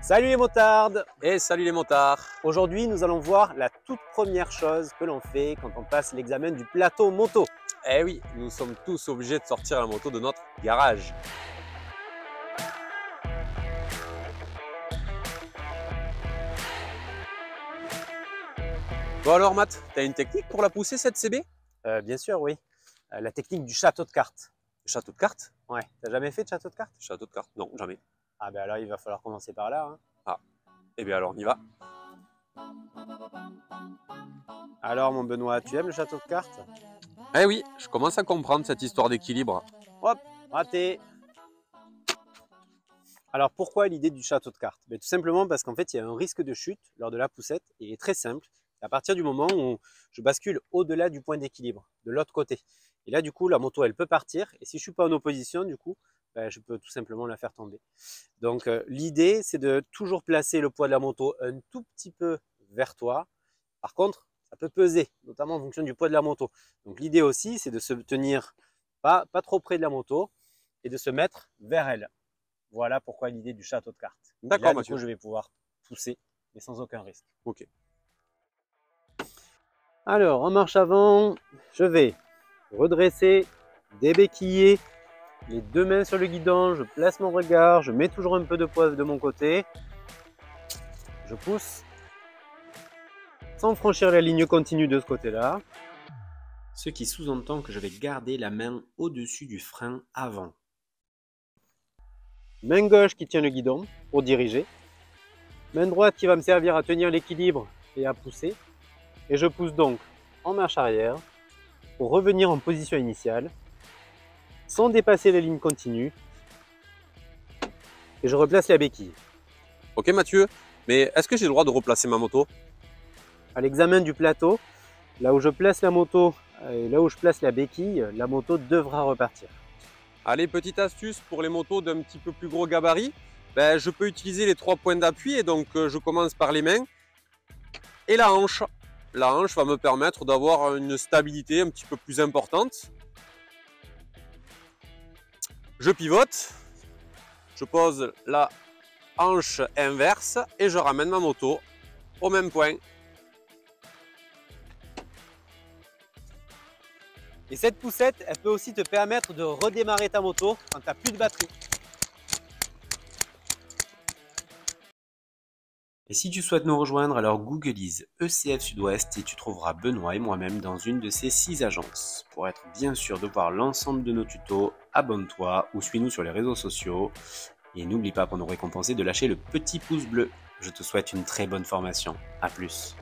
Salut les motards! Et salut les motards! Aujourd'hui, nous allons voir la toute première chose que l'on fait quand on passe l'examen du plateau moto. Eh oui, nous sommes tous obligés de sortir la moto de notre garage. Bon alors Matt, t'as une technique pour la pousser cette CB? Bien sûr, oui. La technique du château de cartes. Château de cartes? Ouais, t'as jamais fait de château de cartes? Château de cartes? Non, jamais. Ah ben alors il va falloir commencer par là. Ah, eh bien alors on y va. Alors mon Benoît, tu aimes le château de cartes? Eh oui, je commence à comprendre cette histoire d'équilibre. Hop, raté! Alors pourquoi l'idée du château de cartes? Tout simplement parce qu'en fait il y a un risque de chute lors de la poussette et il est très simple. À partir du moment où je bascule au-delà du point d'équilibre, de l'autre côté. Et là du coup la moto elle peut partir et si je ne suis pas en opposition du coup, je peux tout simplement la faire tomber. Donc l'idée c'est de toujours placer le poids de la moto un tout petit peu vers toi. Par contre ça peut peser, notamment en fonction du poids de la moto. Donc l'idée aussi c'est de se tenir pas trop près de la moto et de se mettre vers elle. Voilà pourquoi l'idée du château de cartes. D'accord Mathieu. Mathieu. Je vais pouvoir pousser, mais sans aucun risque. Ok. Alors, en marche avant, je vais redresser, débéquiller, les deux mains sur le guidon, je place mon regard, je mets toujours un peu de poids de mon côté. Je pousse, sans franchir la ligne continue de ce côté-là. Ce qui sous-entend que je vais garder la main au-dessus du frein avant. Main gauche qui tient le guidon pour diriger. Main droite qui va me servir à tenir l'équilibre et à pousser. Et je pousse donc en marche arrière pour revenir en position initiale sans dépasser la ligne continue. Et je replace la béquille. Ok Mathieu, mais est-ce que j'ai le droit de replacer ma moto? À l'examen du plateau, là où je place la moto et là où je place la béquille, la moto devra repartir. Allez, petite astuce pour les motos d'un petit peu plus gros gabarit. Je peux utiliser les 3 points d'appui et donc je commence par les mains et la hanche. La hanche va me permettre d'avoir une stabilité un petit peu plus importante. Je pivote, je pose la hanche inverse et je ramène ma moto au même point. Et cette poussette, elle peut aussi te permettre de redémarrer ta moto quand tu n'as plus de batterie. Et si tu souhaites nous rejoindre, alors googlise ECF Sud-Ouest et tu trouveras Benoît et moi-même dans une de ces 6 agences. Pour être bien sûr de voir l'ensemble de nos tutos, abonne-toi ou suis-nous sur les réseaux sociaux. Et n'oublie pas pour nous récompenser de lâcher le petit pouce bleu. Je te souhaite une très bonne formation. À plus.